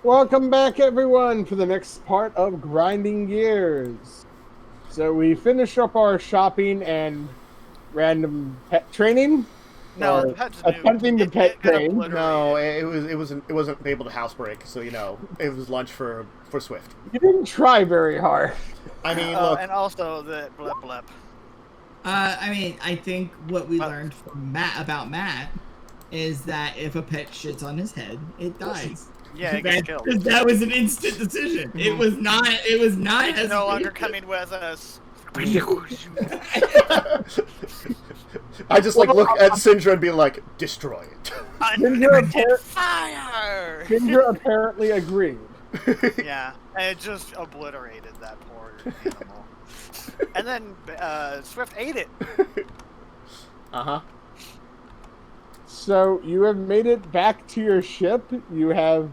Welcome back, everyone, for the next part of Grinding Gears. So we finished up our shopping and random pet training. No, or the pet's attempting to pet got train. obliterated. No, it wasn't able to housebreak, so it was lunch for Swift. You didn't try very hard. I mean, look, And also the blip blip. I think what we learned from about Matt is that if a pet shits on his head, it dies. Yeah, it gets killed. That was an instant decision. It was not. It's no longer coming with us. I just look at Syndra and be like, destroy it. Unlimited fire. Ginger apparently agreed. Yeah, and it just obliterated that poor animal. And then Swift ate it. Uh-huh. So you have made it back to your ship. You have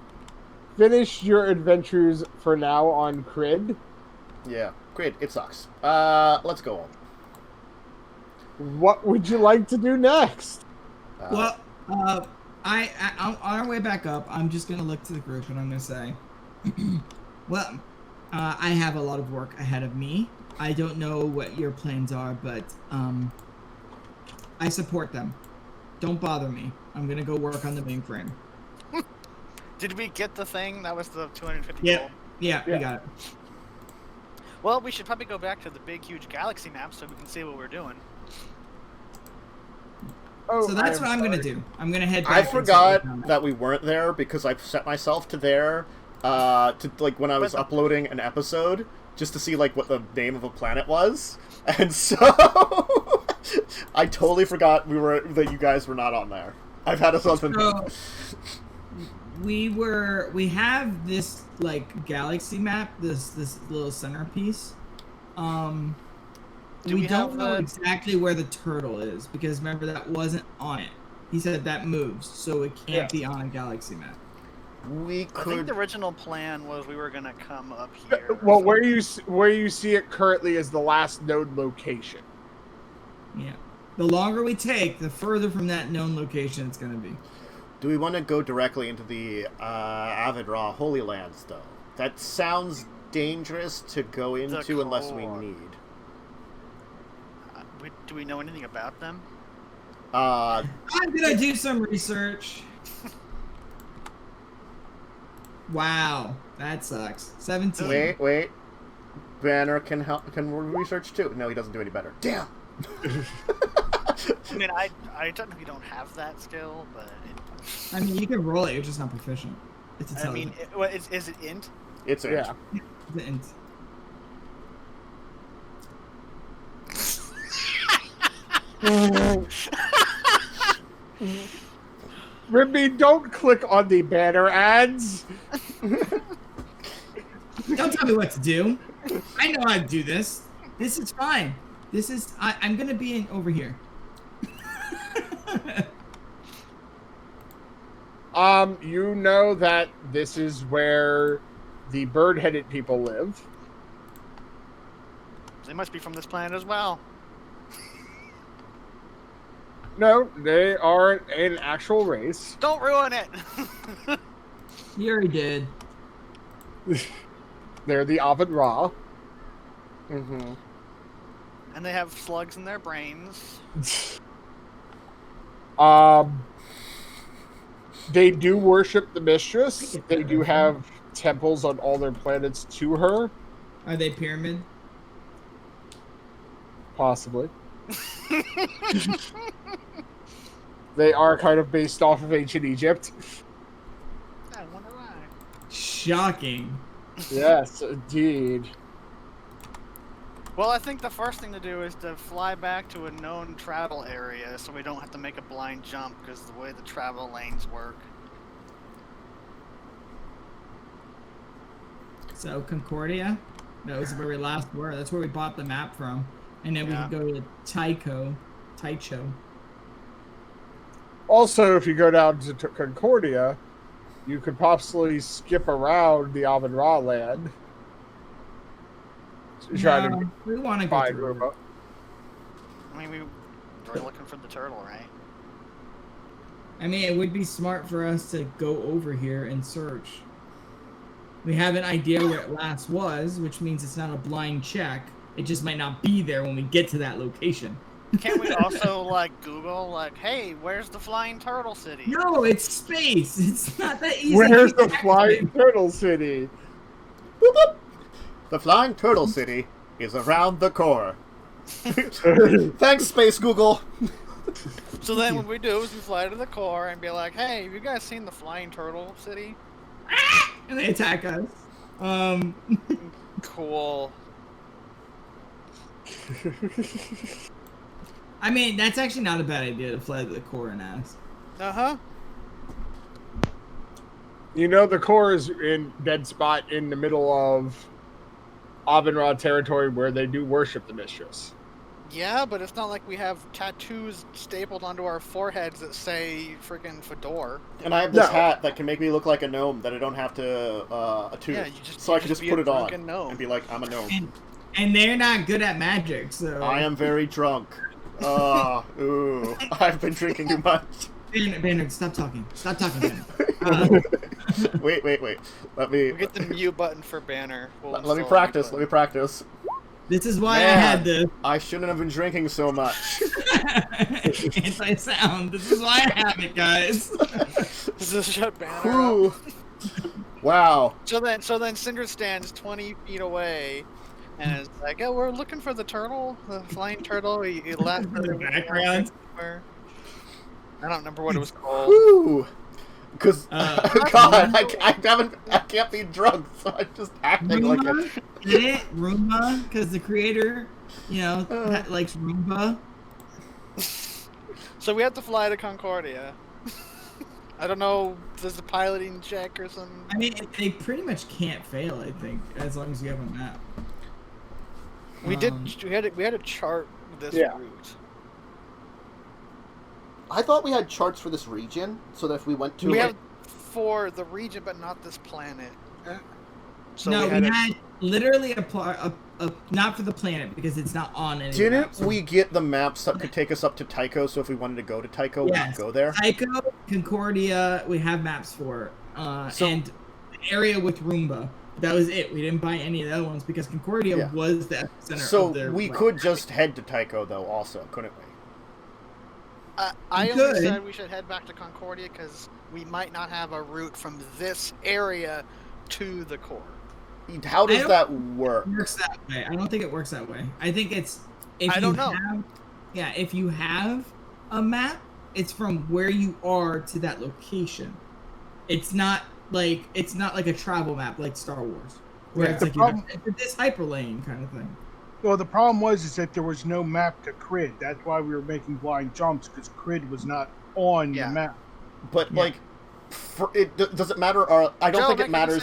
finished your adventures for now on Crid. Yeah, great. It sucks. Let's go on. What would you like to do next? Well, on our way back up, I'm just gonna look to the group and I'm gonna say, well, I have a lot of work ahead of me. I don't know what your plans are, but I support them. Don't bother me. I'm gonna go work on the mainframe. Did we get the thing? That was the 250 Yeah. gold. Yeah, we got it. Well, we should probably go back to the big, huge galaxy map so we can see what we're doing. Oh, So that's what I'm gonna do. I'm gonna head back. I and forgot see that we weren't there because I set myself to there to when I was uploading an episode just to see what the name of a planet was, and so I totally forgot that you guys were not on there. I've had something. So, we have this galaxy map, this little centerpiece. We don't know exactly where the turtle is because remember that wasn't on it. He said that moves, so it can't be on a galaxy map. We I think could. the original plan was we were gonna come up here. Well, where you see it currently is the last node location. Yeah. The longer we take, the further from that known location it's gonna be. Do we want to go directly into the avia-ra Holy Lands, though? That sounds dangerous to go into unless we need. Do we know anything about them? I'm gonna do some research. Wow, that sucks. 17. Wait. Banner can research too. No, he doesn't do any better. Damn. I mean, I technically don't have that skill, but I mean, you can roll it. You're just not proficient. It's intelligent. I mean, is it int? It's it. Yeah. It's int. Ribby, don't click on the banner ads. Don't tell me what to do. I know how to do this. This is fine. This is. I'm gonna be in over here. You know that this is where the bird-headed people live. They must be from this planet as well. No, they are an actual race. Don't ruin it. You already did. They're the avia-ra. Mm-hmm. And they have slugs in their brains. They do worship the mistress. They do have temples on all their planets to her. Are they pyramid? Possibly. They are kind of based off of ancient Egypt. I wonder why. Shocking. Yes, indeed. Well, I think the first thing to do is to fly back to a known travel area so we don't have to make a blind jump because of the way the travel lanes work. So Concordia, that was where we last were. That's where we bought the map from, and then we could go to Tycho. Also, if you go down to Concordia, you could possibly skip around the avia-ra land. No, we want to go find to Roma. I mean, we're looking for the turtle, right? I mean, it would be smart for us to go over here and search. We have an idea where it last was, which means it's not a blind check. It just might not be there when we get to that location. Can't we also like Google like, hey, where's the flying turtle city? No, it's space. It's not that easy. Where's to the get flying to. turtle city? Boop, boop. The flying turtle city is around the core. Thanks, Space Google. So then what we do is we fly to the core and be like, hey, have you guys seen the flying turtle city? And they attack us. Cool. I mean, that's actually not a bad idea to fly to the core and ask. Uh-huh. You know, the core is in dead spot in the middle of avia-ra territory where they do worship the mistress. Yeah, but it's not like we have tattoos stapled onto our foreheads that say freaking Fador. And I have this hat that can make me look like a gnome that I don't have to attune. Yeah, so I can just be put a it on drunken gnome. and be like, I'm a gnome. And they're not good at magic, so... I am very drunk. Ooh, I've been drinking too much. Banner, stop talking. Stop talking, Banner. Wait. Let me... We get the mute button for Banner. Let me practice. This is why Man, I had the I shouldn't have been drinking so much. anti-sound. This is why I have it, guys. Does this shut Banner up? Ooh. Wow. So then Cinder stands 20 feet away and is like, oh, we're looking for the turtle, the flying turtle. He left In the background. I don't remember what it was called. Woo. Because God, Roomba? I can't be drunk, so I'm just acting like a... Get it? Roomba? Because the creator, likes Roomba. So we have to fly to Concordia. I don't know, there's a piloting check or something. I mean, they pretty much can't fail, I think, as long as you have a map. We had a chart this route. I thought we had charts for this region, so that if we went to... We have for the region, but not this planet. So no, we had literally a not for the planet, because it's not on any Didn't map, so we get the maps that could take us up to Tycho, so if we wanted to go to Tycho, we could go there? Tycho, Concordia, we have maps for. And the area with Roomba. That was it. We didn't buy any of the other ones, because Concordia was the epicenter of their... So we could just head to Tycho, though, also, couldn't we? I only said we should head back to Concordia because we might not have a route from this area to the core. How does that work? It works that way. I don't think it works that way. I think it's... I don't know. If you have a map, it's from where you are to that location. It's not like a travel map like Star Wars, where it's like this hyperlane kind of thing. Well, the problem was that there was no map to Crid. That's why we were making blind jumps, because Crid was not on the map. But does it matter? I don't think it matters.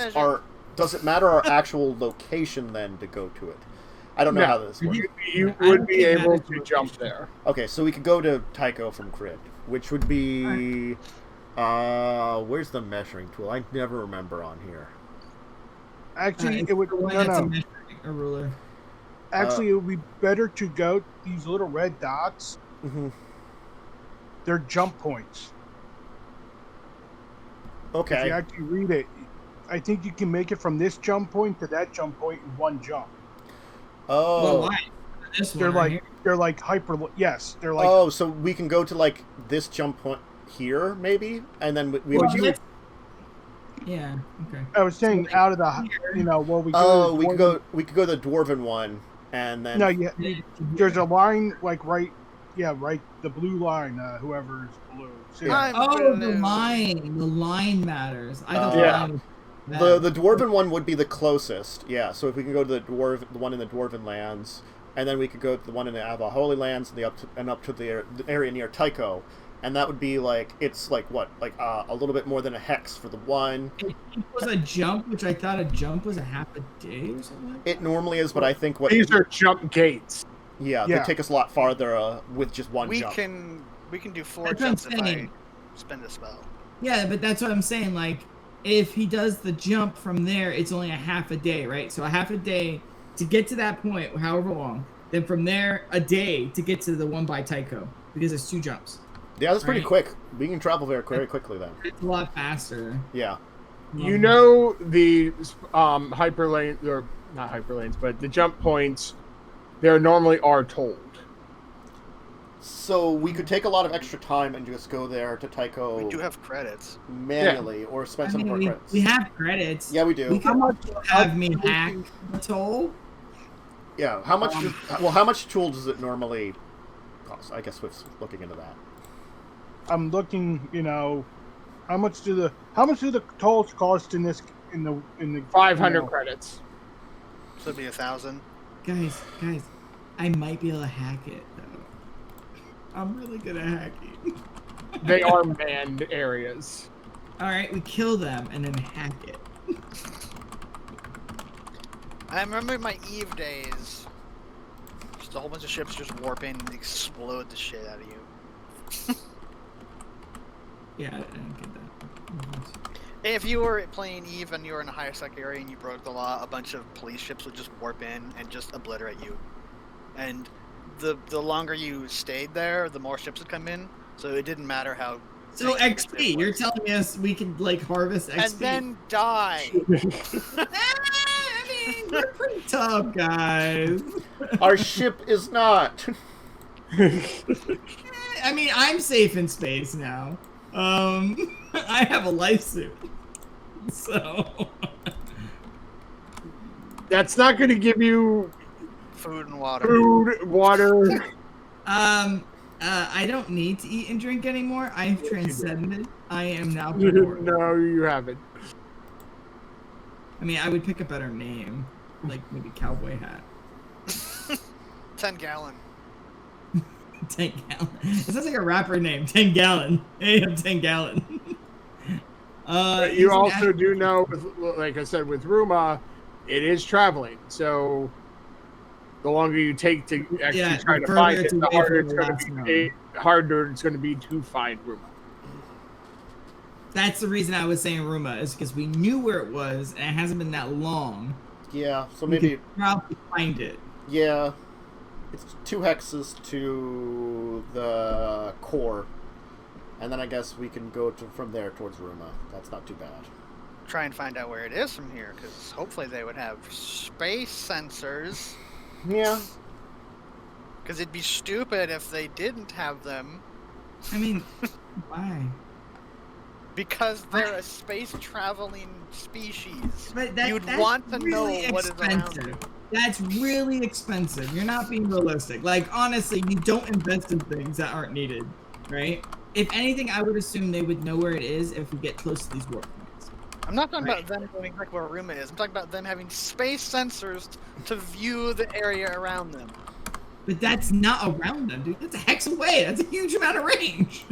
Does it matter our actual location then to go to it? I don't know how this works. You would be able to jump there. Okay, so we could go to Tycho from Crid, which would be where's the measuring tool? I never remember on here. Actually, it would a ruler. Actually, it would be better to go these little red dots. Mm-hmm. They're jump points. Okay. If you actually read it, I think you can make it from this jump point to that jump point in one jump. Oh. Well, why? They're like hyper. Yes, they're like. Oh, so we can go to like this jump point here, maybe, and then we would use. Yeah. Okay. I was saying out of the, we. Oh, we could go to the dwarven one, and then. No, there's a line like right. The blue line. Whoever is blue. So, the line. The line matters. I don't. The dwarven one would be the closest. Yeah. So if we can go to the one in the dwarven lands, and then we could go to the one in the Ava Holy Lands, and up to the area near Tycho. And that would be like, it's like what? Like a little bit more than a hex for the one. It was a jump, which I thought a jump was a half a day or something like that. It normally is, but I think these are jump gates. Yeah, they take us a lot farther with just one jump. We can do 4 jumps if I spend a spell. Yeah, but that's what I'm saying. Like, if he does the jump from there, it's only a half a day, right? So a half a day to get to that point, however long. Then from there, a day to get to the one by Tycho, because it's 2 jumps. Yeah, that's pretty quick. We can travel very quickly then. It's a lot faster. Yeah. You know the hyperlane, or not hyperlanes, but the jump points, there normally are told. So we could take a lot of extra time and just go there to Tycho We do have credits. manually, or spend some of our credits. We have credits. Yeah, we do. We could have me hack the toll. Yeah, how much? How much tool does it normally cost? I guess Swift's looking into that. I'm looking. How much do the tolls cost in the 500 credits. So it'd be 1,000. Guys, I might be able to hack it though. I'm really good at hacking. They are manned areas. All right, we kill them and then hack it. I remember my Eve days. Just a whole bunch of ships just warp in and explode the shit out of you. Yeah, I don't get that. If you were playing Eve and you were in a higher sec area and you broke the law, a bunch of police ships would just warp in and just obliterate you. And the longer you stayed there, the more ships would come in. So it didn't matter how. So XP, you're telling us we can like harvest XP and then die. I mean, we're pretty tough, guys. Our ship is not. I mean, I'm safe in space now. I have a life suit, so That's not going to give you food and water. I don't need to eat and drink anymore. I've transcended. I am now Fador. No, you haven't. I mean, I would pick a better name, like maybe cowboy hat. 10 gallon. 10 gallon. It sounds like a rapper name. 10 gallon. Hey, I'm 10 gallon. You also do know, like I said, with Ruma, it is traveling. So the longer you take to actually try to find it, the harder it's going to be to find Ruma. That's the reason I was saying Ruma, is because we knew where it was, and it hasn't been that long. Yeah, so maybe we could probably find it. Yeah, it's 2 hexes to the core, and then I guess we can go from there towards Ruma. That's not too bad. Try and find out where it is from here, because hopefully they would have space sensors. Yeah. Because it'd be stupid if they didn't have them. I mean, why? Because they're a space-traveling species. But you'd want to know what is around you. That's really expensive. You're not being realistic. Like, honestly, you don't invest in things that aren't needed, right? If anything, I would assume they would know where it is if we get close to these warp points. I'm not talking about them knowing like where Ruma is. I'm talking about them having space sensors to view the area around them. But that's not around them, dude. That's a hex away. That's a huge amount of range.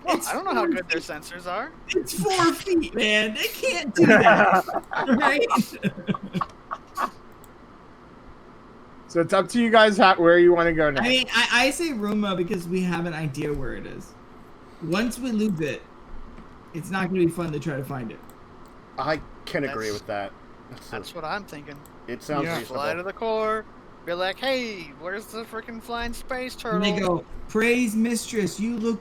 Well, I don't know how good their sensors are. It's 4 feet, man. They can't do that, right? So it's up to you guys where you want to go next. I mean, I say Ruma because we have an idea where it is. Once we lose it, it's not going to be fun to try to find it. I can agree with that. That's what I'm thinking. It sounds reasonable. Fly to the core. Be like, hey, where's the freaking flying space turtle? And they go, praise mistress, you look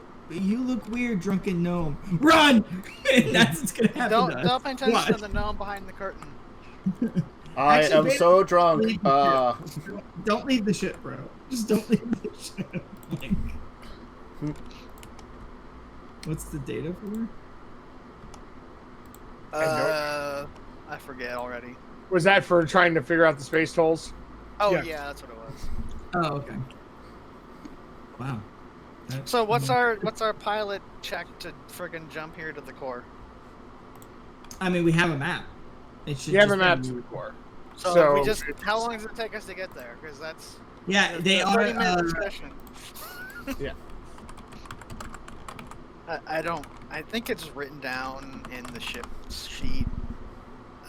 weird, drunken gnome. Run! And that's what's gonna happen. Don't pay attention to the gnome behind the curtain. I am so drunk. Don't leave the ship, bro. Just don't leave the ship. What's the data for? I forget already. Was that for trying to figure out the space tolls? Oh yeah, that's what it was. Oh, okay. Wow. So what's our pilot check to friggin' jump here to the core? I mean, we have a map. It should. You have a map to the core. So we just. How long does it take us to get there? Because that's. Yeah, they are. 30-minute discussion. Yeah. I don't. I think it's written down in the ship sheet,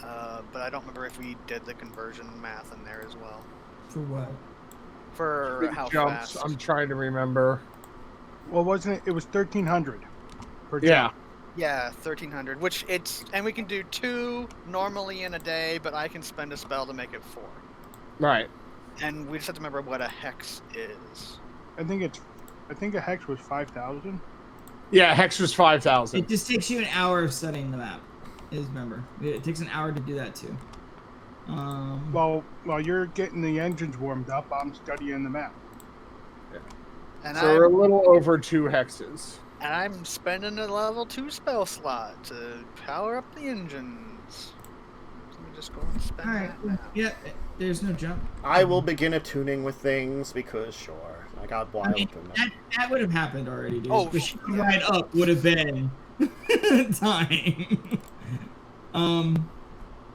but I don't remember if we did the conversion math in there as well. For what? For how fast? I'm trying to remember. Well, wasn't it? It was 1,300 per jump. Yeah. Yeah, 1,300. Which and we can do 2 normally in a day, but I can spend a spell to make it 4. Right. And we just have to remember what a hex is. I think a hex was 5,000. Yeah, hex was 5,000. It just takes you an hour of studying the map. is remember. It takes an hour to do that too. Well, while you're getting the engines warmed up, I'm studying the map. Yeah. And So we're a little over 2 hexes. And I'm spending a level 2 spell slot to power up the engines. Let me just go and spend that now. Yeah, there's no jump. I will begin attuning with things because sure, I got wild. That would have happened already, dude. Oh, the ride up would have been time.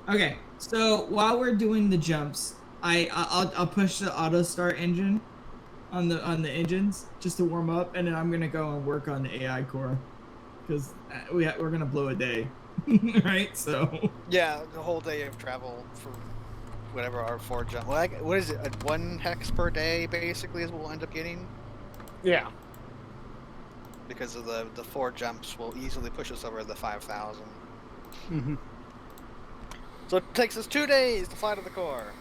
Okay, so while we're doing the jumps, I'll push the auto start engine on the engines just to warm up, and then I'm gonna go and work on the AI core because we're gonna blow a day, right? So yeah, the whole day of travel for whatever our 4 jump. Well, what is it? 1 hex per day basically is what we'll end up getting. Yeah. Because of the 4 jumps will easily push us over the 5,000. Mm-hmm. So it takes us 2 days to fly to the core.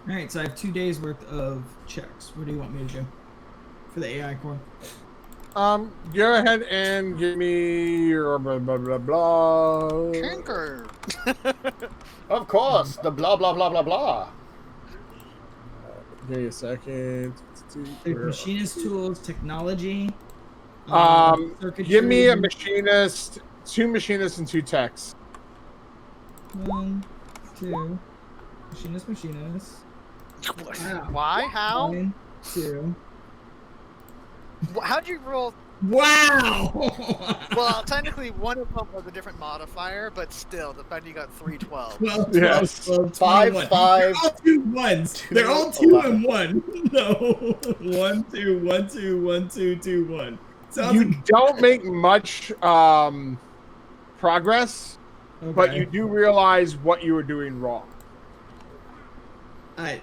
all right, so I have 2 days worth of checks. What do you want me to do for the AI core? Go ahead and give me your blah blah blah blah. Tinker. Of course, the blah blah blah blah blah. Give me a second. There's machinist tools, technology. Give me a machinist, 2 machinists, and 2 techs. 1, 2. Machinist. Wow. Why? How? 1, 2. How'd you roll? Wow! Well, technically one of them was a different modifier, but still, the fact you got 312. 12, Yes. 12, 5, 21. 5. They're all 2 ones. They're all 2 and 1. No. 1, 2, 1, 2, 1, 2, 2, 1. Sounds You like... don't make much progress, Okay. but you do realize what you were doing wrong. I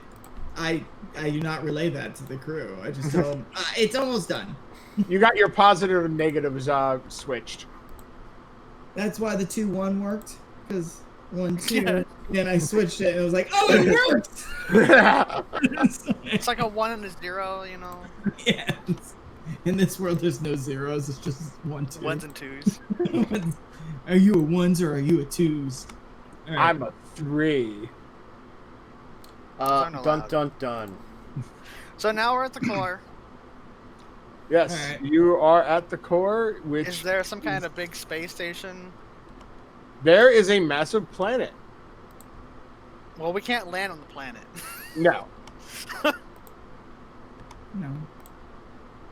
do not relay that to the crew. I just tell them it's almost done. You got your positive and negatives switched. That's why the 2-1 worked, because 1, 2, yeah. Then I switched it and it was like, oh, it worked. It's like a 1 and a 0, you know. Yeah. In this world, there's no zeros. It's just 1, 2. 1s and 2s. Are you a 1s or are you a 2s? Right. I'm a 3. Dun dun dun. So now we're at the core. Yes, right. You are at the core, which... Is there some kind of big space station? There is a massive planet. Well, we can't land on the planet. No. No.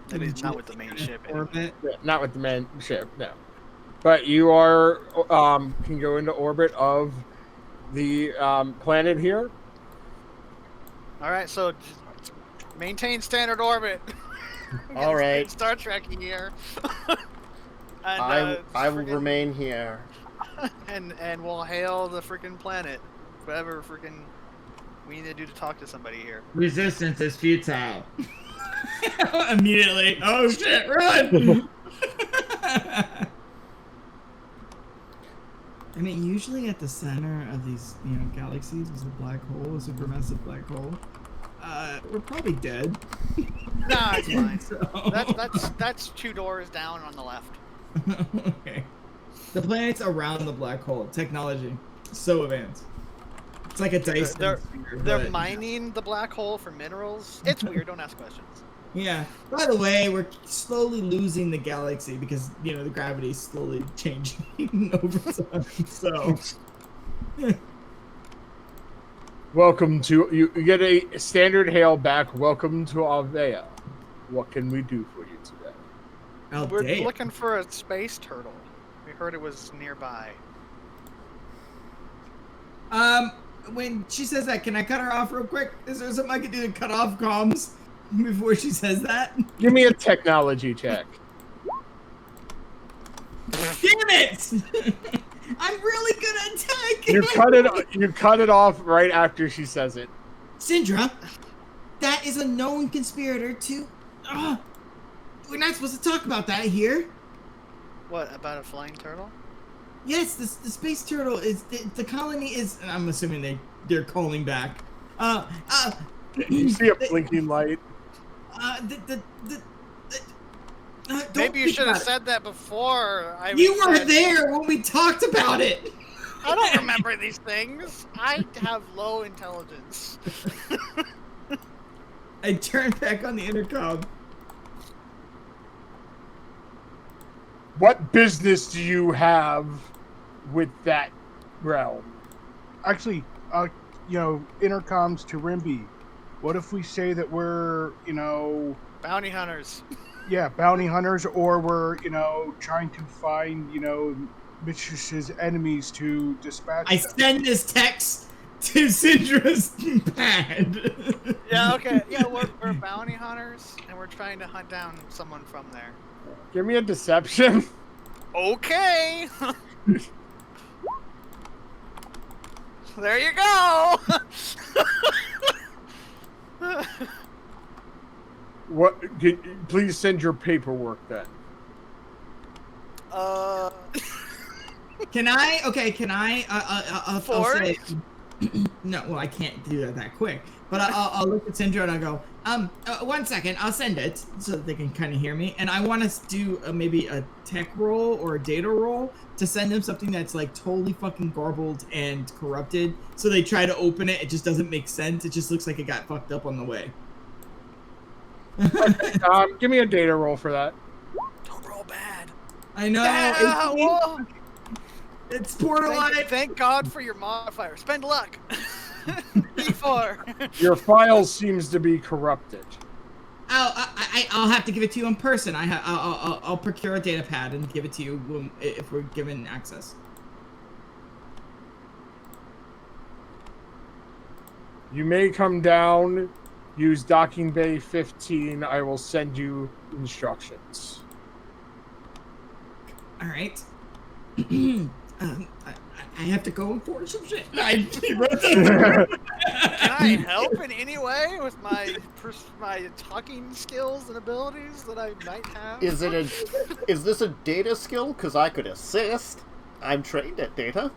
That is not with the main ship. Anyway. Yeah, not with the main ship, no. But you are can go into orbit of the planet here. All right, so maintain standard orbit. All right. Star Trek here. And, I will remain here. And we'll hail the freaking planet. Whatever freaking we need to do to talk to somebody here. Resistance is futile. Immediately. Oh shit! Run! I mean, usually at the center of these, galaxies is a black hole, a supermassive black hole. We're probably dead. Nah, it's fine. So... That's 2 doors down on the left. Okay. The planet's around the black hole. Technology, so advanced. It's like a Dyson sphere. They're mining the black hole for minerals. It's weird. Don't ask questions. Yeah. By the way, we're slowly losing the galaxy because the gravity's slowly changing over time. So. Welcome to you get a standard hail back. Welcome to Avia. What can we do for you today? We're looking for a space turtle. We heard it was nearby. When she says that, can I cut her off real quick? Is there something I can do to cut off comms before she says that? Give me a technology check. Damn it! I'm really good at tech. You cut it off right after she says it. Syndra, that is a known conspirator to. We're not supposed to talk about that here. What, about a flying turtle? Yes, the space turtle is the colony is. And I'm assuming they're calling back. You see a blinking light. Maybe you should have said that before. You were there when we talked about it. I don't remember these things. I have low intelligence. I turn back on the intercom. What business do you have with that realm? Actually, intercoms to Rimby. What if we say that we're, bounty hunters? Yeah, bounty hunters, or we're, trying to find, Mistress's enemies to dispatch I them. send this text to Syndra's pad. Yeah, okay. Yeah, we're bounty hunters, and we're trying to hunt down someone from there. Give me a deception. Okay. There you go. What? Please send your paperwork then. Can I? Okay, can I? I'll say. No, well, I can't do that quick. But I'll look at Syndra and I'll go, 1 second, I'll send it so that they can kind of hear me. And I want to do maybe a tech roll or a data roll to send them something that's like totally fucking garbled and corrupted. So they try to open it, it just doesn't make sense. It just looks like it got fucked up on the way. Okay, give me a data roll for that. Don't roll bad. I know. Yeah, it's borderline. Thank God for your modifier. Spend luck. E4. Your file seems to be corrupted. I'll have to give it to you in person. I'll procure a data pad and give it to you if we're given access. You may come down. Use docking bay 15. I will send you instructions. All right. I have to go and forge some shit. Can I help in any way with my talking skills and abilities that I might have? Is this a data skill? Because I could assist. I'm trained at data.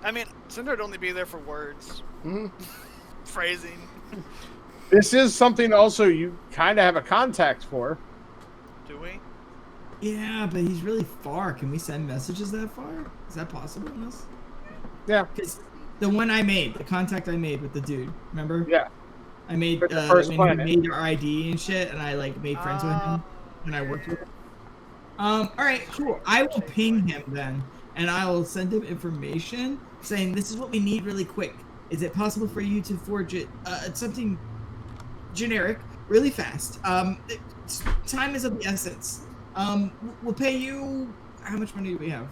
I mean, Cinder would only be there for words. Phrasing. This is something also you kind of have a contact for. Do we? Yeah, but he's really far. Can we send messages that far? Is that possible in this? Yeah. Because the one I made, the contact I made with the dude, remember? Yeah. I made the first when planet. he made your ID and shit, and I like made friends with him when I worked with him. All right, cool. I will ping him then, and I will send him information saying this is what we need really quick. Is it possible for you to forge it? Something generic, really fast. Time is of the essence. We'll pay you. How much money do we have?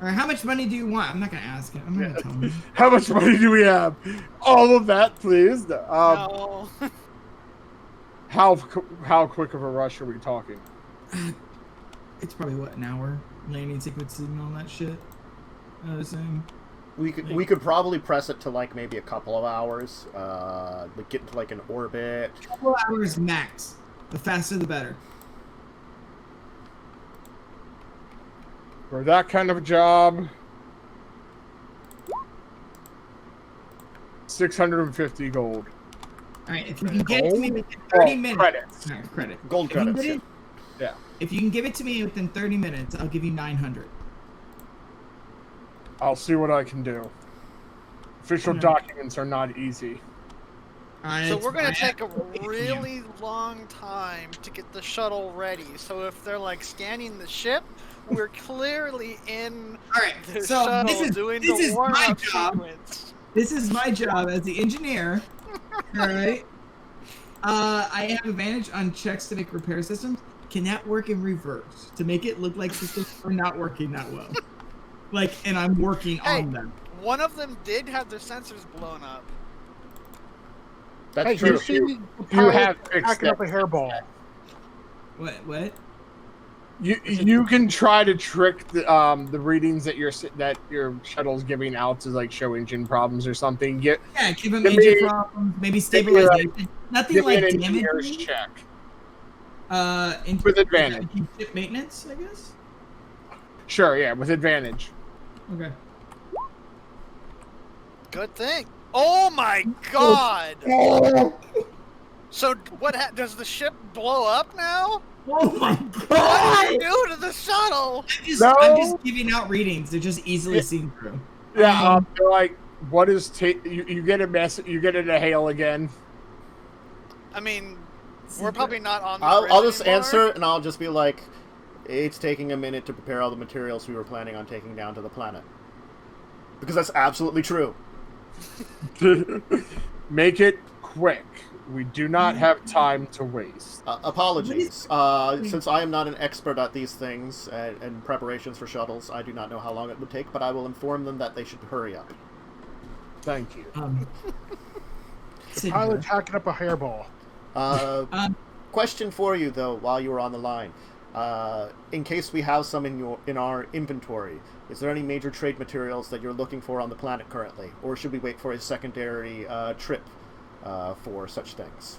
Or how much money do you want? I'm not gonna ask him. I'm gonna tell him. How much money do we have? All of that, please. No. How quick of a rush are we talking? It's probably an hour. Landing sequences and all that shit. I was saying. We could probably press it to like maybe a couple of hours. Like get into like an orbit. A couple hours max. The faster the better. For that kind of a job, 650 gold. All right, if you can get it to me within 30 minutes. Credits. All right, credit. Gold credits. Yeah. If you can give it to me within 30 minutes, I'll give you 900. I'll see what I can do. Official documents are not easy. So we're going to take a really long time to get the shuttle ready. So if they're like scanning the ship, we're clearly in the shuttle doing the warm-up sequence. This is my job as the engineer. All right. I have advantage on checks to make repair systems. Can that work in reverse to make it look like systems are not working that well? Like, and I'm working on them. One of them did have their sensors blown up. That's true. You have fixed packing up a hairball. What? You can try to trick the readings that your shuttle's giving out to like show engine problems or something. Give them engine problems, maybe stabilization. Nothing like damage. Check. With advantage. Ship maintenance, I guess. Sure, yeah, with advantage. Okay. Good thing. Oh my God! So what? Does the ship blow up now? Oh my What god! did you do to the shuttle? I'm just giving out readings. They're just easily seen through. Yeah, they're like, what is you get a message? You get it a hail again. I mean, we're probably not on the I'll bridge just anymore. answer, and I'll just be like, it's taking a minute to prepare all the materials we were planning on taking down to the planet. Because that's absolutely true. Make it quick. We do not have time to waste. Apologies. Since I am not an expert at these things and preparations for shuttles, I do not know how long it would take, but I will inform them that they should hurry up. Thank you. The pilot's hacking up a hairball. Question for you, though, while you were on the line. In case we have some in our inventory, is there any major trade materials that you're looking for on the planet currently? Or should we wait for a secondary trip for such things?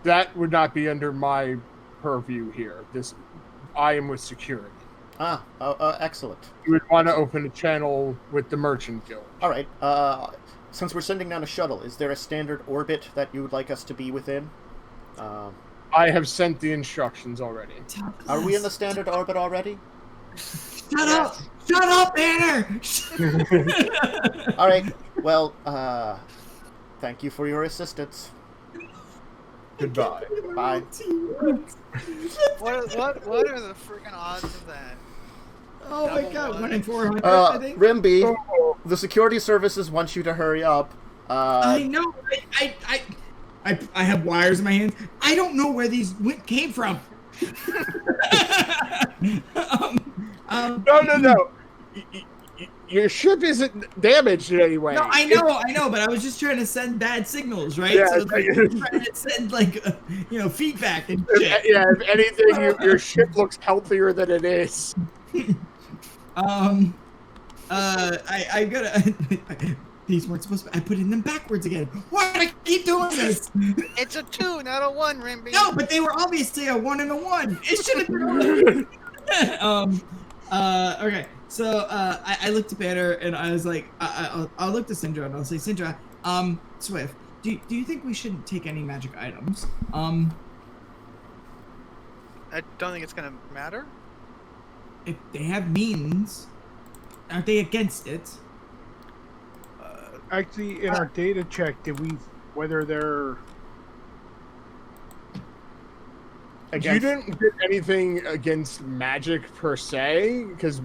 That would not be under my purview here. I am with security. Excellent. You would want to open a channel with the Merchant Guild. All right. Since we're sending down a shuttle, is there a standard orbit that you would like us to be within? I have sent the instructions already. Are we in the standard orbit already? Shut up! Shut up, Banner! All right. Well, thank you for your assistance. Goodbye. Bye. What are the freaking odds of that? Oh my god, 1 in 400, I think. Rimby, the security services want you to hurry up. I know. I have wires in my hands. I don't know where these came from. No. Your ship isn't damaged in any way. No, I know, but I was just trying to send bad signals, right? Yeah, so like, trying to send feedback and shit. If anything, your ship looks healthier than it is. I gotta. These weren't supposed to. I put in them backwards again. Why do I keep doing this? It's a 2, not a 1, Rimby. No, but they were obviously a 1 and a 1. It should have been a 1. Okay. So I looked at Banner and I was like, I'll look to Syndra and I'll say, Syndra, Swift, do you think we shouldn't take any magic items? I don't think it's gonna matter. If they have means, aren't they against it? Actually, in our data check, whether they're... You didn't get anything against magic per se, because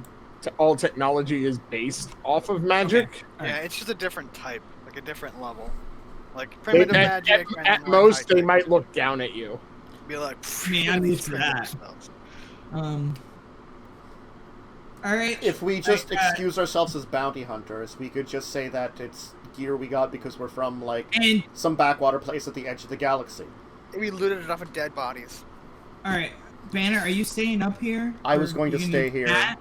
all technology is based off of magic. Okay. Yeah, it's just a different type, like a different level. Like primitive magic. At most, they might look down at you. Be like, Man, I'm used to that. All right. If we just excuse ourselves as bounty hunters, we could just say that it's gear we got because we're from some backwater place at the edge of the galaxy. We looted it off of dead bodies. All right, Banner, are you staying up here? I was going to stay here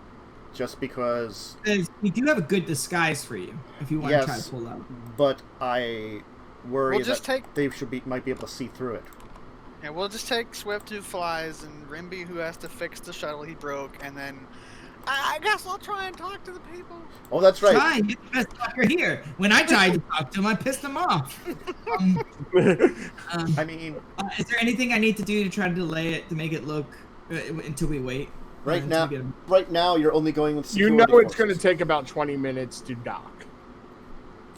just because... We do have a good disguise for you if you want to try to pull out. But I worry that they might be able to see through it. Yeah, we'll just take Swift who flies and Rimby who has to fix the shuttle he broke, and then I guess I'll try and talk to the people. Oh, that's right. Try, you're the best talker here. When I tried to talk to him, I pissed him off. I mean... is there anything I need to do to try to delay it, to make it look, until we wait? Right now, you're only going with security it's forces. going to take about 20 minutes to dock.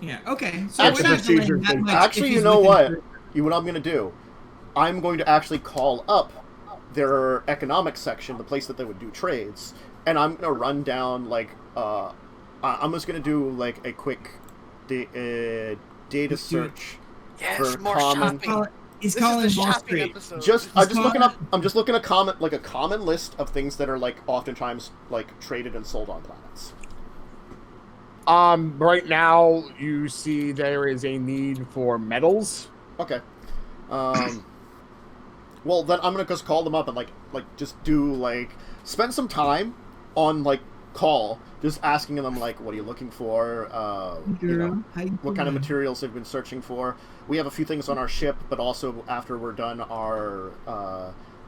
Yeah, okay. So Actually, you know what? What I'm going to do? I'm going to actually call up their economic section, the place that they would do trades, and I'm going to run down, I'm just going to do, a quick data search for more common... shopping. He's calling Wall Street. Episode. I'm just looking at a common list of things that are oftentimes traded and sold on planets. Right now you see there is a need for metals. Okay. Well, then I'm gonna just call them up and just do spend some time on call, just asking them what are you looking for? What kind of materials they've been searching for. We have a few things on our ship, but also after we're done our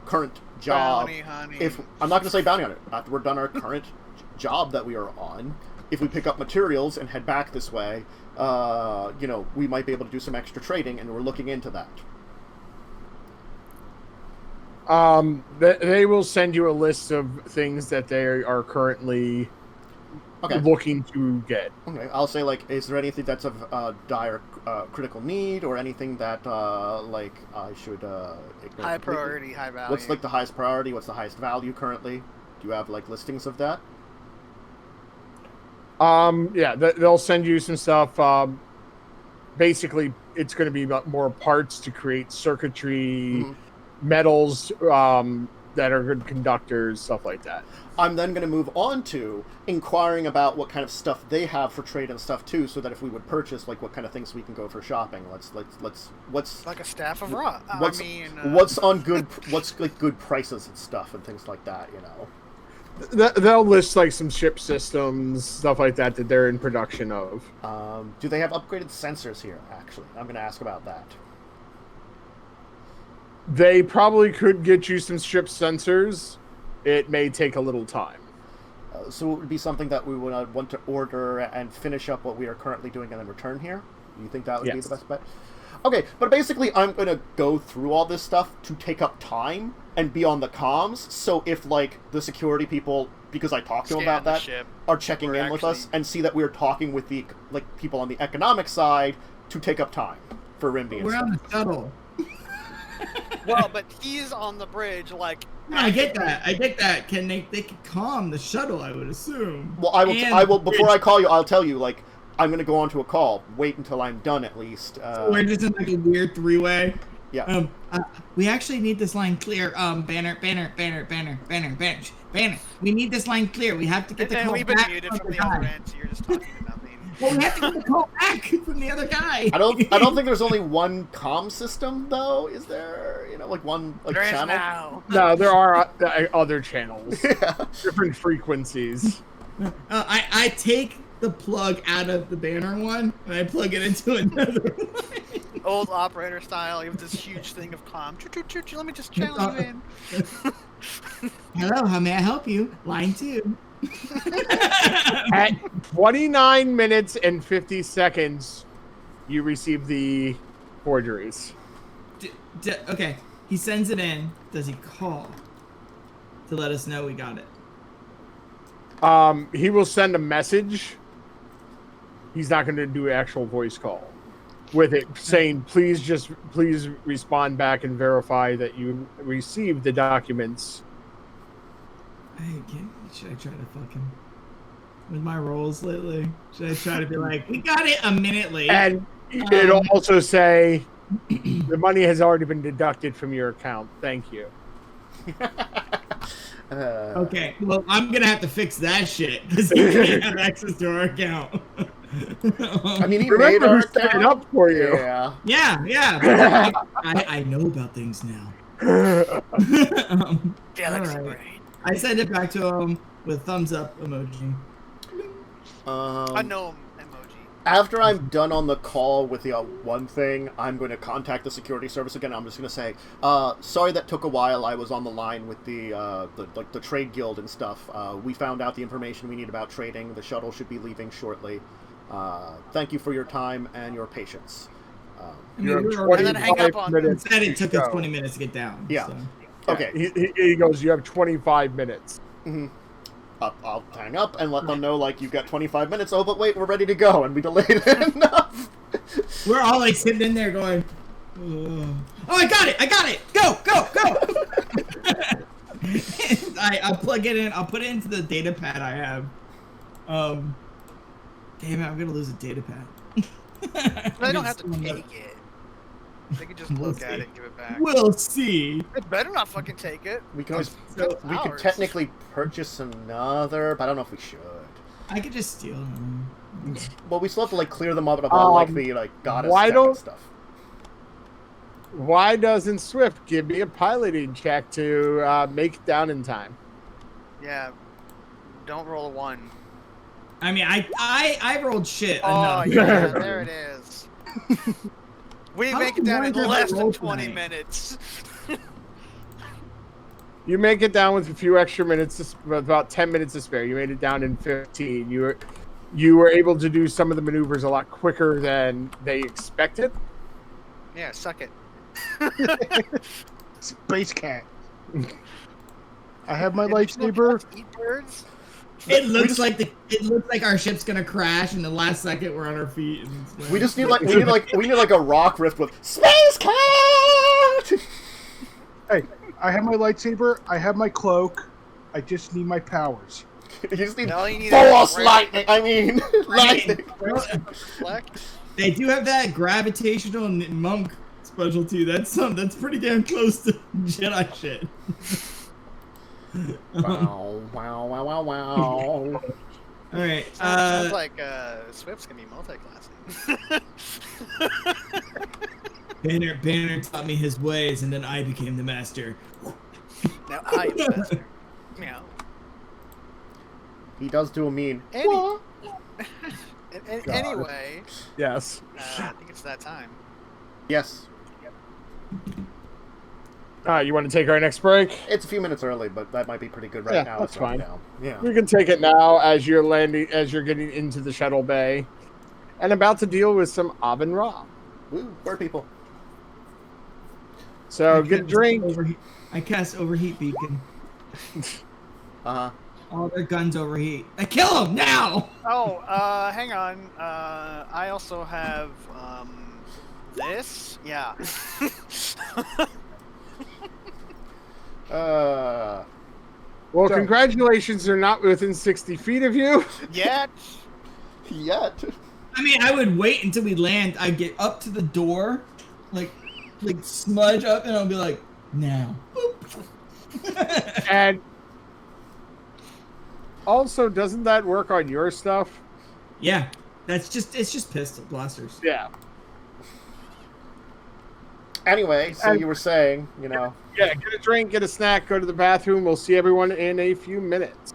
current job. Bounty honey. I'm not gonna say bounty hunter. After we're done our current job that we are on, if we pick up materials and head back this way, we might be able to do some extra trading, and we're looking into that. They will send you a list of things that they are currently looking to get. Okay, I'll say, like, is there anything that's of dire critical need, or anything that, like, I should ignore? High priority, high value. What's, like, the highest priority? What's the highest value currently? Do you have, like, listings of that? Yeah, they'll send you some stuff. Basically, it's going to be more parts to create circuitry, metals that are good conductors, stuff like that. I'm then going to move on to inquiring about what kind of stuff they have for trade and stuff too, so that if we would purchase, like, what kind of things we can go for shopping. What's like a staff of raw. What's on good, what's like good prices and stuff and things like that, you know. They'll list like some ship systems, stuff like that they're in production of. Do they have upgraded sensors here? Actually, I'm going to ask about that. They probably could get you some ship sensors. It may take a little time. So it would be something that we would want to order and finish up what we are currently doing and then return here? Do you think that would be the best bet? Okay, but basically I'm going to go through all this stuff to take up time and be on the comms, so if, like, the security people, because I talked to them about that, are checking in with us and see that we're talking with the, like, people on the economic side to take up time for Rimby and We're stuff. on the shuttle. Well, but he's on the bridge, like... No, I get that. They can calm the shuttle, I would assume. Well, I will, before I call you, I'll tell you, like, I'm going to go onto a call. Wait until I'm done, at least. We're just in, like, a weird three-way. Yeah. We actually need this line clear. Banner. We need this line clear. We have to get the call back. And we've been muted from the other end, so you're just talking about me. Well, we have to get the call back from the other guy. I don't think there's only one comm system, though. Is there? You know, like one like there channel? Is now. No, there are other channels. Yeah. Different frequencies. I take the plug out of the banner one and I plug it into another one. Old operator style. You have this huge thing of comm. Let me just channel you in. Hello, how may I help you? Line 2. At 29 minutes and 50 seconds, you receive the forgeries. Okay, he sends it in. Does he call to let us know we got it? He will send a message. He's not going to do an actual voice call with it saying, please respond back and verify that you received the documents. Should I try to fuck him with my rolls lately? Should I try to be like, we got it a minute late? And it'll also say, the money has already been deducted from your account. Thank you. Okay, well, I'm going to have to fix that shit because he can't have access to our account. I mean, he remember made our who's setting up for you. Yeah. I know about things now. Galaxy right. brain. I send it back to him with thumbs up emoji. A gnome emoji. After I'm done on the call with the one thing, I'm going to contact the security service again. I'm just going to say, sorry that took a while. I was on the line with the trade guild and stuff. We found out the information we need about trading. The shuttle should be leaving shortly. Thank you for your time and your patience. And then hang up on minutes. Said it took us 20 minutes to get down. Yeah. So. Okay. He goes, you have 25 minutes. Mm-hmm. I'll hang up and let them know, like, you've got 25 minutes. Oh, but wait, we're ready to go, and we delayed it enough. We're all, like, sitting in there going, oh, I got it! Go! I plug it in. I'll put it into the data pad I have. Damn it, I'm gonna lose a data pad. They don't have to take it. They can just look at it and give it back. We'll see. They better not fucking take it. We can always, we could technically purchase another, but I don't know if we should. I could just steal them. Well, we still have to, like, clear them up about like the goddess and stuff. Why doesn't Swift give me a piloting check to make it down in time? Yeah, don't roll a 1. I mean, I rolled shit enough. Oh, yeah, there it is. We make it down in less than 20 minutes. You make it down with a few extra minutes, about 10 minutes to spare. You made it down in 15. You were able to do some of the maneuvers a lot quicker than they expected. Yeah, suck it. Space cat. I have my lightsaber. Eat birds. It looks like our ship's gonna crash, and the last second we're on our feet. And We just need we need like a rock rift with space cat. Hey, I have my lightsaber. I have my cloak. I just need my powers. You just need No, you need force a- lightning. I mean, lightning. They do have that gravitational monk specialty. That's pretty damn close to Jedi shit. Wow! Wow! Wow! Wow! Wow! All right. Sounds like Swift's gonna be multi-classing. Banner taught me his ways, and then I became the master. Now I am the master. Meow. He does do a mean. Anyway, Yes. I think it's that time. Yes, You want to take our next break? it's a few minutes early, but that might be pretty good right now. That's to run fine. Down. Yeah. We can take it now as you're getting into the shuttle bay, and about to deal with some avia-ra. Woo! Bird people. So get a drink. I cast overheat beacon. Uh huh. All their guns overheat. I kill them now. Oh, hang on. I also have this. Yeah. Well, congratulations, they're not within 60 feet of you. Yet. I mean, I would wait until we land. I get up to the door, like smudge up, and I'll be like, now. And also, doesn't that work on your stuff? Yeah, it's just pistol blasters. Yeah. Anyway, so you were saying, Yeah, get a drink, get a snack, go to the bathroom. We'll see everyone in a few minutes.